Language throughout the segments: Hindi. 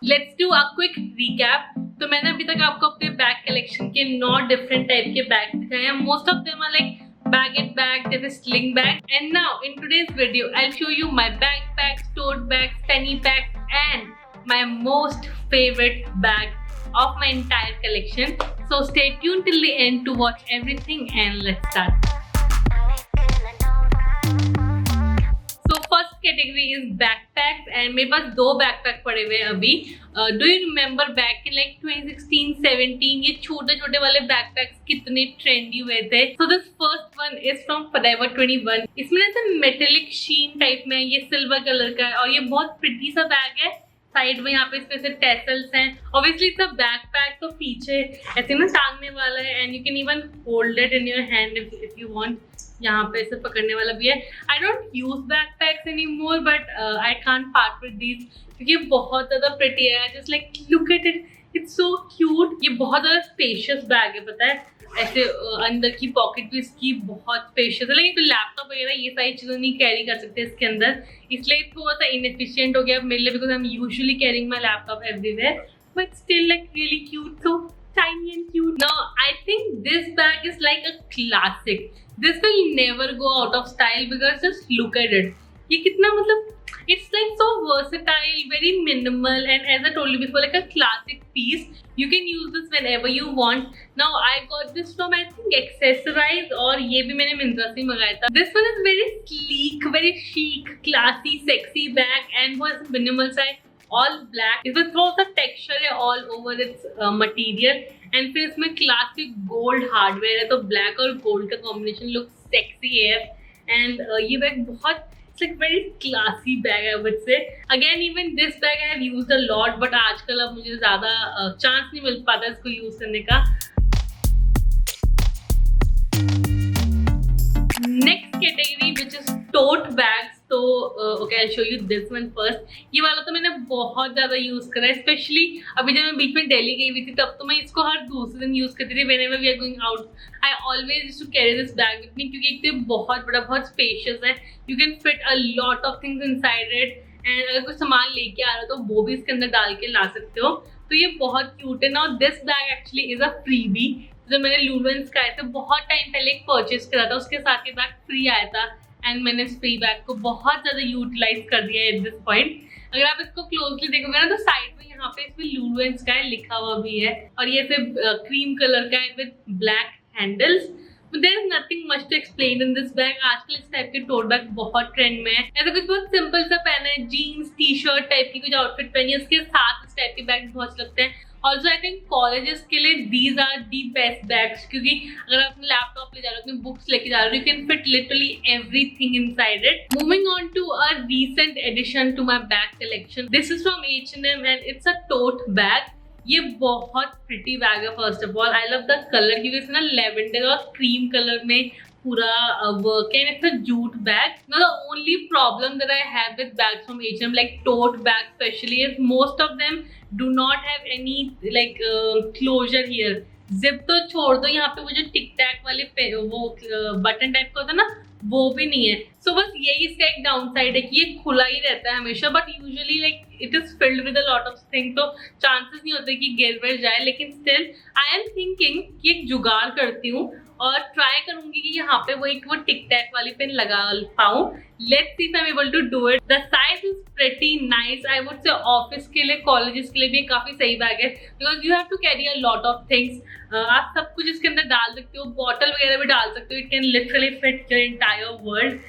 Let's do a quick recap. तो मैंने अभी तक आपको अपने बैग कलेक्शन के 9 डिफरेंट टाइप के बैग दिखाए हैं। Most of them are like bagged bag, there is sling bag, and now in today's video I'll show you my backpacks, tote bags, fanny packs, and my most favorite bag of my entire collection. So stay tuned till the end to watch everything, and let's start. So first category is backpacks, and मेरे पास 2 बैकपैक पड़े हुए हैं अभी। Do you remember back in like 2016-17 ये छोटे छोटे वाले बैकपैक्स कितने ट्रेंडी हुए थे। So this first one is from Forever 21। इसमें ऐसे मेटेलिक शीन टाइप में, ये सिल्वर कलर का है और ये बहुत प्रिटी सा बैग है। साइड में यहाँ पे इसमें से टेसल्स हैं। ऑब्वियसली इट्स अ बैकपैक, तो पीछे ऐसे ना टांगने वाला है, and you can even hold it in your hand if you want. यहाँ पे इसे पकड़ने वाला भी है। आई don't use backpacks any more, but I can't part with these क्योंकि ये बहुत ज्यादा प्रिटी है। Just like look at it, it's so cute. ये बहुत ज्यादा स्पेशियस बैग है, पता है। ऐसे अंदर की पॉकेट भी इसकी बहुत स्पेशियस है, लेकिन तो लैपटॉप वगैरह ये सारी चीजें नहीं कैरी कर सकते इसके अंदर, इसलिए थोड़ा सा इनएफिशिएंट हो गया मेरे लिए, because I am usually carrying my laptop everywhere, but still like really cute, so tiny and cute. Now I think this bag is like a classic. This will never go out of style because just look at it. ये कितना मतलब it's like so versatile, very minimal, and as I told you before, like a classic piece. You can use this whenever you want. Now I got this from I think accessorize, और ये भी मैंने मिंत्रा से मंगाया था. This one is very sleek, very chic, classy, sexy bag, and वो ऐसे minimal सा है. All black. इसमें थोड़ा सा टेक्सचर है all over its material, and फिर इसमें क्लासिक गोल्ड हार्डवेयर है, तो ब्लैक और गोल्ड का कॉम्बिनेशन लुक सेक्सी है। एंड ये बैग बहुत it's like very classy bag है मुझ से। Again even this bag I have used a lot, but आजकल अब मुझे ज्यादा चांस नहीं मिल पाता इसको यूज करने का। Next category which is tote bags. तो okay I show you this one first. ये वाला तो मैंने बहुत ज़्यादा यूज़ करा है, स्पेशली अभी जब मैं बीच में दिल्ली गई हुई थी तब तो मैं इसको हर दूसरे दिन यूज़ करती थी। Whenever we are going out I always used to carry this bag with me, क्योंकि एक तो बहुत बड़ा, बहुत स्पेशियस है। You can fit a lot of things inside it, and अगर कुछ सामान लेके आ रहा हो तो वो भी इसके अंदर डाल के ला सकते हो। तो ये बहुत क्यूट है। Now this bag actually is a freebie जो मैंने लूलू एंड स्काई से बहुत टाइम पहले एक परचेज करा था, उसके साथ ये बैग फ्री आया था, एंड मैंने इस फ्री बैग को बहुत ज़्यादा यूटिलाइज कर दिया है एट दिस पॉइंट। अगर आप इसको क्लोजली देखोगे ना तो साइड में यहाँ पे इसमें लूलू एंड स्काई लिखा हुआ भी है, और ये सिर्फ क्रीम कलर का है with black handles. There is nothing much to explain in this bag. आजकल इस टाइप के टोट बैग बहुत ट्रेंड में है। ऐसा कुछ बहुत सिंपल सा पहना है, जीन्स टी शर्ट टाइप की कुछ आउटफिट पहनी है, उसके साथ इस टाइप के बैग बहुत अच्छे लगते हैं। ऑल्सो आई थिंक कॉलेजेस के लिए these are the best bags, क्योंकि अगर आप अपने लैपटॉप ले जा रहे हो, अपने बुक्स लेके जा रहे हो, you can fit literally everything inside it. Moving on to a recent addition to my bag collection. This is from H&M and it's a tote bag. ये बहुत प्रिटी बैग है। First of all I love the colour, क्योंकि इसमें ना लेवेंडर और क्रीम कलर में पूरा वर्क है, and it's a jute bag. Now the only problem that I have with bags from H&M, like tote bag specially, is most of them do not have any like closure here. Zip तो छोड़ दो, यहाँ पे वो जो टिक टैक वाले वो बटन टाइप का होता है ना, वो भी नहीं है। सो बस यही इसका एक डाउन साइड है कि ये खुला ही रहता है हमेशा, but usually like it is filled with a lot of thing, तो चांसेस नहीं होते कि गिर विर जाए। लेकिन स्टिल आई एम थिंकिंग कि एक जुगाड़ करती हूँ और ट्राई करूंगी कि यहाँ पे वो टिक टैक वाली पेन लगा पाऊँ। Let's see if I am able to do it. The size is pretty nice. I would say office के लिए, कॉलेजेस के लिए भी काफी सही बैग है, because you have to carry a lot of things. आप सब कुछ इसके अंदर डाल सकते हो, बॉटल वगैरह भी डाल सकते हो। It can literally fit your entire world.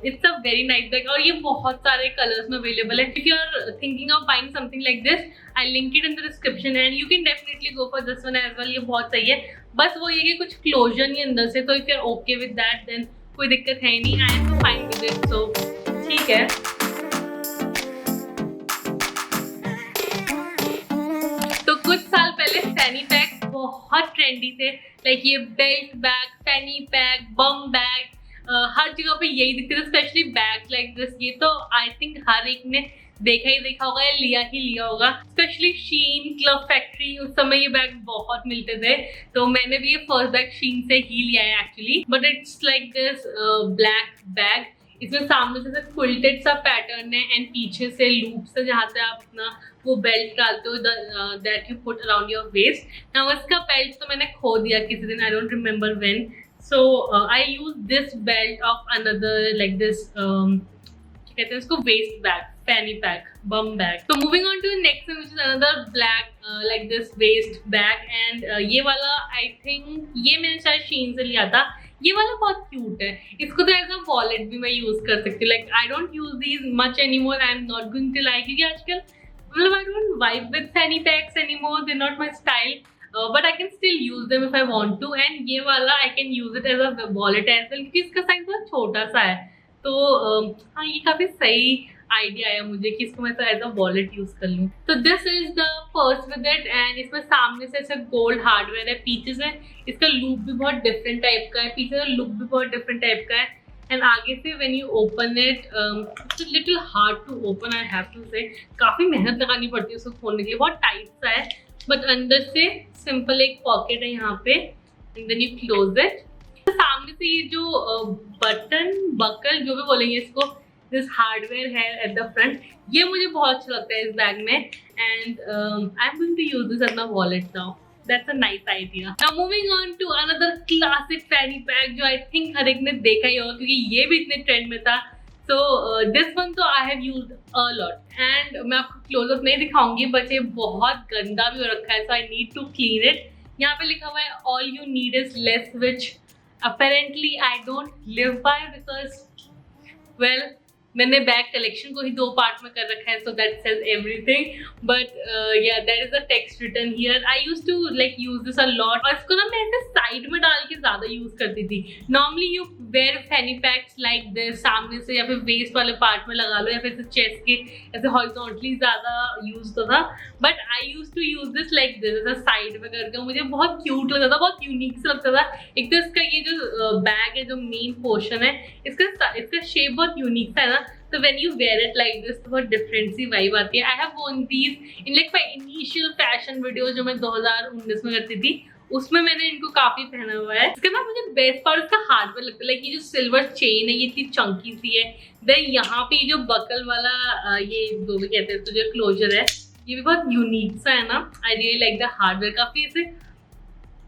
It's a very nice bag, और ये बहुत सारे कलर्स में अवेलेबल है। If you are thinking of buying something like this, I link it in the description, and you can definitely go for this one as well. ये बहुत सही है, बस वो ये कि कुछ क्लोजर नहीं अंदर से, तो if you are okay with that then कोई दिक्कत है नहीं। I am fine with it, so ठीक है। तो कुछ साल पहले फैनी पैक बहुत ट्रेंडी थे, लाइक ये belt bag, fanny pack, bum bag, हर जगह पे यही दिखते थे, स्पेशली बैग्स लाइक दिस। ये तो आई थिंक हर एक ने देखा होगा या लिया ही लिया होगा, स्पेशली शीन, क्लब फैक्ट्री, उस समय ये बैग बहुत मिलते थे। तो मैंने भी ये फर्स्ट बैग शीन से ही लिया है actually, but it's like this black bag. इसमें सामने से क्विल्टेड सा पैटर्न है एंड पीछे से लूप से जहाँ से आप अपना वो बेल्ट डालते हो that you put around your waist. Now इसका बेल्ट तो मैंने खो दिया किसी दिन, I don't remember when, so I use this belt of another like this कहते हैं इसको waist bag, fanny pack, bum bag. तो moving on to the next one which is another black like this waist bag and ये वाला आई थिंक ये मैंने शायद shein से लिया था। ये वाला बहुत क्यूट है, इसको तो एज अ वॉलेट भी मैं यूज कर सकती हूँ। Like I don't use these much anymore, I am not going to like, क्योंकि आजकल मतलब I don't vibe with fanny packs anymore, they not my style, but I can still use them if I want to. And ये वाला I can use it as a wallet as well, क्योंकि इसका साइज बहुत छोटा सा है। तो हाँ, ये काफी सही आइडिया आया मुझे कि इसको मैं एज अ वॉलेट यूज कर लूँ। तो this is the purse with it and इसमें सामने से ऐसे गोल्ड हार्डवेयर है, पीछे से इसका लूप भी बहुत डिफरेंट टाइप का है, पीछे से लुक भी बहुत डिफरेंट टाइप का है एंड आगे से when you open it it's little hard to open, I have to say, काफी मेहनत लगानी पड़ती है उसको खोलने के लिए, बहुत टाइट सा है। बट अंदर से सिंपल एक पॉकेट है यहाँ पे and then you close it. सामने से ये जो बटन बकल जो भी बोलेंगे इसको, दिस हार्डवेयर है एट द फ्रंट, ये मुझे बहुत अच्छा लगता है इस बैग में and I am going to use this as my wallet now. That's a nice idea. Now moving on to another classic fanny bag जो आई थिंक हर एक ने देखा ही होगा क्योंकि ये भी इतने ट्रेंड में था। सो दिस वन तो I have used a lot and मैं आपको क्लोजअप नहीं दिखाऊंगी, बट ये बहुत गंदा भी हो रखा है, so I need to clean it. यहाँ पे लिखा हुआ है all you need is less, which apparently I don't live by because well मैंने बैग कलेक्शन को ही 2 पार्ट में कर रखा है, so that says everything, but yeah there is a text written here. I used to like use this a lot और इसको ना मैं ऐसे साइड में डाल के ज्यादा यूज करती थी। Normally you wear fanny packs like this, सामने से या फिर वेस्ट वाले पार्ट में लगा लो या फिर चेस्ट के ऐसे हॉरिजॉन्टली ज्यादा यूज तो था, but I use to use this like this ऐसा साइड में करके, मुझे बहुत क्यूट लगता था, बहुत यूनिक से लगता था। एक तो इसका ये जो बैग है जो मेन पोर्शन है इसका शेप बहुत यूनिक सा है ना, तो when you wear it like this तो बहुत डिफरेंट सी वाइब आती है। I have worn these in like my initial fashion videos जो मैं 2019 में करती थी, उसमें मैंने इनको काफी पहना हुआ है। इसका ना मुझे बेस्ट पार्ट इसका हार्डवेयर लगता है, लाइक ये जो सिल्वर चेन है ये इतनी चंकी सी है, देन यहाँ पे जो बकल वाला ये जो भी कहते हैं तो जो क्लोजर है ये भी बहुत यूनिक सा है ना। I really like the hardware, काफी ऐसे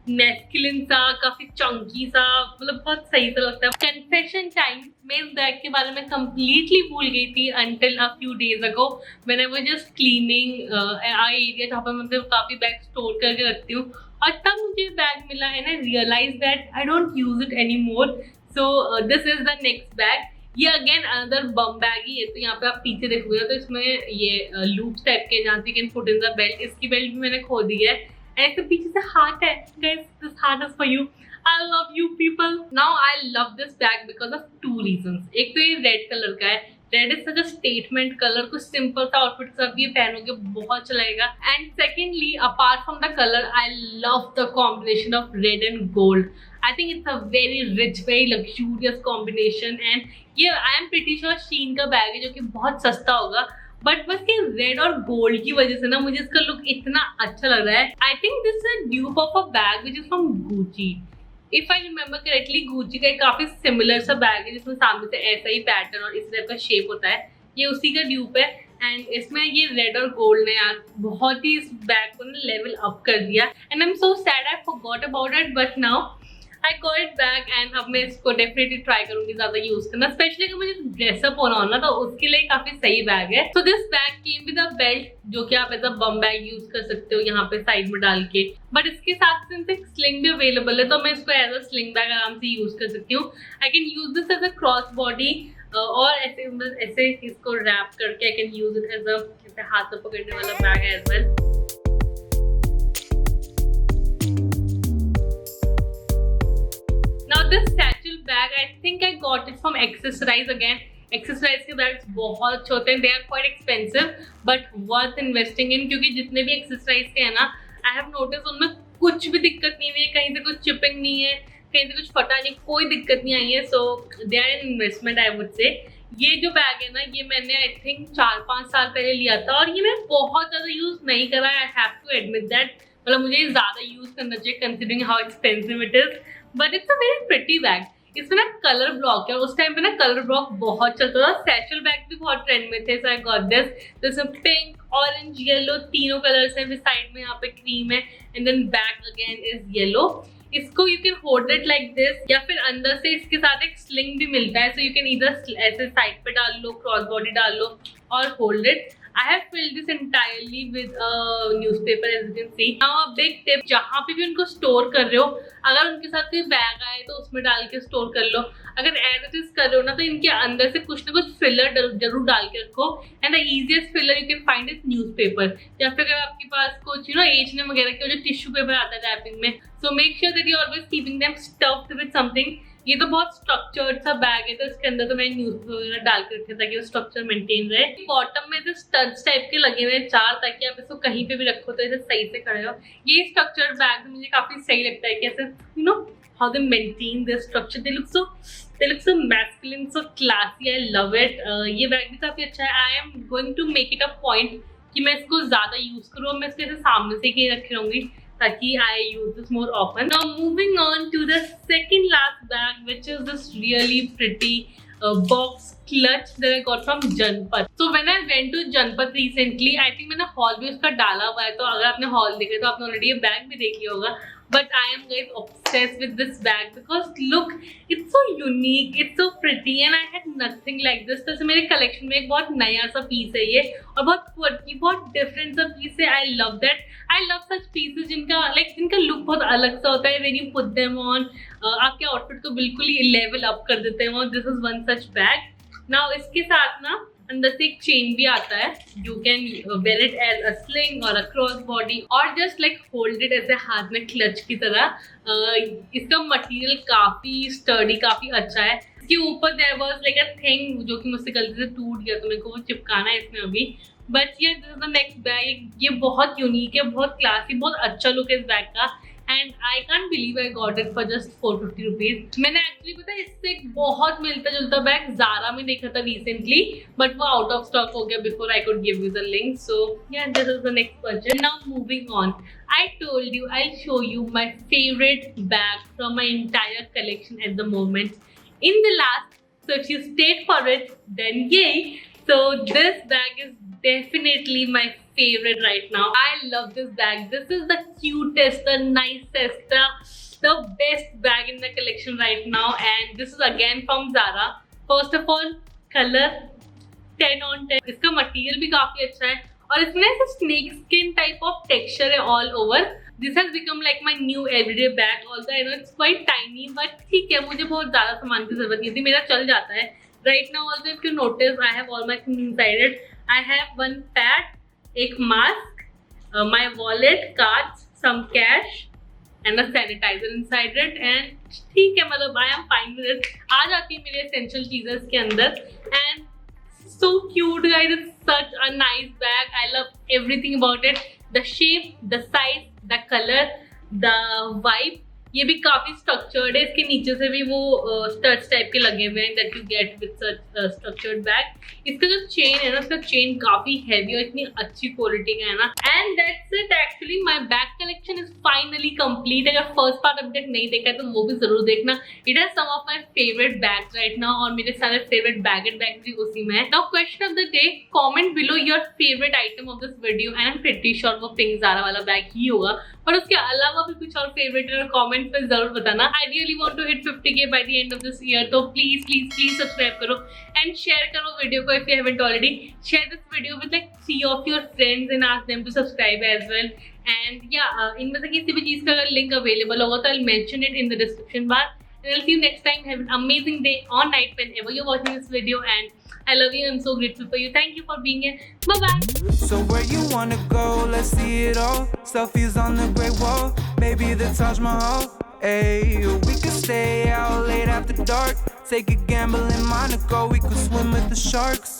मैस्कुलिन सा, काफी चंकी सा, मतलब बहुत सही सा लगता है। कन्फेशन टाइम, मैं इस बैग के बारे में कंप्लीटली भूल गई थी until a few days ago when I was just cleaning area जहाँ पर मतलब काफी बैग स्टोर करके रखती हूँ, और तब मुझे बैग मिला and I realise that I don't use it any more. So this is the next bag. ये अगेन अनदर बम बैग ही है, तो यहाँ पे आप पीछे देखोगे तो इसमें ये लूप्स टाइप के जहाँ से can put in the belt, इसकी बेल्ट भी मैंने खो दी है। ऐसे पीछे से हार्ट है, guys this heart is for you, I love you people. Now I love this bag because of 2 reasons. एक तो ये रेड कलर का है, red is such a statement colour, कुछ सिंपल सा आउटफिट सब ये पहनोगे बहुत चलेगा। And secondly apart from the colour I love the combination of red and gold. I think it's a very rich very luxurious combination and ये I am pretty sure shein का बैग है जो कि बहुत सस्ता होगा, बट बस ये रेड और गोल्ड की वजह से ना मुझे इसका लुक इतना अच्छा लग रहा है। I think this is a dupe of a bag which is from Gucci, if I remember correctly. Gucci का एक काफी सिमिलर सा बैग है जिसमें सामने से ऐसा ही पैटर्न और इस टाइप का शेप होता है, ये उसी का ड्यूप है। एंड इसमें ये रेड और गोल्ड ने यार बहुत ही इस बैग को ना लेवल अप कर दिया and I am so sad I forgot about it, but now I got it back and अब मैं इसको डेफिनेटली ट्राई करूंगी ज्यादा यूज करना, स्पेशली अगर मुझे ड्रेसअप होना हो ना तो उसके लिए काफी सही बैग है। So this bag came with a belt जो कि आप ऐसा बम बैग यूज कर सकते हो यहाँ पे साइड में डाल के, बट इसके साथ सिंस एक स्लिंग भी अवेलेबल है तो मैं इसको एज अ स्लिंग बैग आराम से यूज कर सकती हूँ। I can use this as a cross body और ऐसे इसको रैप करके I can use it as a हाथ में पकड़ने वाला bag as well. Now this satchel bag, I think I got it from accessorize again. Accessorize के बैग्स बहुत अच्छे होते हैं, they are quite expensive but worth investing in, क्योंकि जितने भी accessorize के हैं ना I have noticed उनमें कुछ भी दिक्कत नहीं हुई है, कहीं से कुछ चिपिंग नहीं है, कहीं से कुछ फटा नहीं, कोई दिक्कत नहीं आई है। So they are an investment I would say। ये जो बैग है ना ये मैंने आई थिंक 4-5 साल पहले लिया था और ये मैं बहुत ज़्यादा यूज़ नहीं करा, I have to admit that. मतलब मुझे ज़्यादा यूज़ करना चाहिए considering how expensive it is, but it's a very pretty bag. इसमें ना कलर ब्लॉक है, उस टाइम पे ना कलर ब्लॉक बहुत चलता था, सैचल बैग भी बहुत ट्रेंड में थे, so I got this pink, orange, yellow, तीनों कलर्स हैं, साइड में यहाँ पे क्रीम है and then back again is yellow. इसको you can hold it like this, या फिर अंदर से इसके साथ एक स्लिंग भी मिलता है, सो यू कैन इधर ऐसे साइड पे डाल लो, क्रॉस बॉडी डाल लो और hold it. I have filled this entirely with a newspaper, as you can see. Now a big tip, जहाँ पे भी उनको स्टोर कर रहे हो, अगर उनके साथ कोई बैग आए तो उसमें डाल के स्टोर कर लो। अगर एज इट इज कर रहे हो ना, तो इनके अंदर से कुछ ना कुछ फिलर जरूर डाल के रखो। And the easiest filler you can find is newspaper, या फिर अगर आपके पास कुछ H&M वगैरह के जो टिश्यू पेपर आता है रैपिंग में, so make sure that you always keeping them stuffed with something. ये तो बहुत स्ट्रक्चर्ड सा बैग है, तो इसके अंदर तो मैंने न्यूज़पेपर वगैरह डाल के रखे ताकि वो स्ट्रक्चर मेंटेन रहे। बॉटम में जो स्टड्स टाइप के लगे हुए हैं 4, ताकि आप इसको कहीं पे भी रखो तो इसे सही से खड़े हो। ये स्ट्रक्चर्ड बैग मुझे काफी सही लगता है कि ऐसे how they maintain this structure, they look so masculine, so classy, I love it. ये बैग भी काफी अच्छा है। I am going to make it a point कि मैं इसको ज्यादा यूज करूँ, मैं इसको ऐसे सामने से ही रखे रहूंगी ताकि I use this more often. Now moving on to the second last bag, which is this really pretty box clutch that I got from janpath. So when I went to janpath recently, I think मैंने haul भी उसका डाला हुआ है, तो अगर आपने haul देखा तो आपने already ये bag भी देख लिया होगा। But I am guys obsessed with this bag because look, it's so unique, it's so pretty, and I had nothing like this. तो मेरे collection में एक बहुत नया सा piece है ये, और बहुत quirky, बहुत different सा piece है। I love that. I love such pieces जिनका जिनका look बहुत अलग सा होता है। When you put them on, आपके outfit को बिल्कुल ही level up कर देते हैं। और this is one such bag. Now इसके साथ ना अंदर से एक चेन भी आता है, you can wear it as a sling और अ क्रॉस बॉडी, और जस्ट होल्ड इट ऐसे हाथ में क्लच की तरह। इसका मटेरियल काफी स्टर्डी, काफी अच्छा है। इसके ऊपर देयर वाज अ थिंग जो कि मुझसे गलती से टूट गया, तो मेरे को वो चिपकाना है इसमें अभी। बट ये this is the next bag. ये बहुत यूनिक है, बहुत क्लासी, बहुत अच्छा लुक है इस बैग का। And I can't believe I got it for just 450 rupees. मैंने एक्चुअली पता है इससे एक बहुत मिलता जुलता बैग ज़ारा में देखा था रिसेंटली, बट वो आउट ऑफ स्टॉक हो गया before I could give you the link. So yeah this is the next purchase. Now moving on, I told you I show you my favourite bag from my entire collection at the moment in the last, so if you stayed for it then yay. So this bag is definitely my favorite right now. I love this bag. This is the cutest, the nicest, the best bag in the collection right now, and this is again from Zara. First of all, color 10 on 10. इसका material भी काफी अच्छा है, और इसमें ऐसे snake skin type of texture है all over. This has become like my new everyday bag. Also, I know it's quite tiny, but ठीक है, मुझे बहुत ज़्यादा सामान की जरूरत नहीं थी, मेरा चल जाता है। Right now, also if you notice, I have all my things inside it. I have one pad, एक mask, my wallet, cards, some cash, and a sanitizer inside it. And ठीक है, मतलब I am fine with it. आ जाती है मेरे essential चीज़ें इसके अंदर, and so cute guys. It's such a nice bag. I love everything about it. The shape, the size, the color, the vibe. ये भी काफी स्ट्रक्चर्ड है, इसके नीचे से भी वो स्टड्स टाइप के लगे हुए हैं that you get with such structured bag. इसका जो चेन है ना, उसका चेन काफी हैवी और इतनी अच्छी क्वालिटी का है ना। And that's it, actually my bag collection is finally complete. अगर फर्स्ट पार्ट अभी तक नहीं देखा है तो वो भी जरूर देखना। It has some of my favourite bags right now, और मेरे सारे फेवरेट बैगेड बैग भी उसी में है। Now question of the day, comment below your favourite item of this video, and I am pretty sure वो पिंक ज़ारा वाला बैग ही होगा, पर उसके अलावा भी कुछ और फेवरेट है कमेंट पे जरूर बताना। I really want to hit 50K by the end of this year, तो प्लीज प्लीज प्लीज सब्सक्राइब करो एंड शेयर करो वीडियो को if you haven't already. Share this video with 3 of your friends and ask them to subscribe as well. And yeah, इनमें से किसी भी चीज का अगर लिंक अवेलेबल होगा तो I'll mention it in the description bar. And I'll see you next time. Have an amazing day or night whenever you're watching this video, and I love you. I'm so grateful for you. Thank you for being here. Bye bye. So where you wanna go? Let's see it all. Selfies on the Great Wall, maybe the Taj Mahal. Hey, we could stay out late after dark. Take a gamble in Monaco. We could swim with the sharks.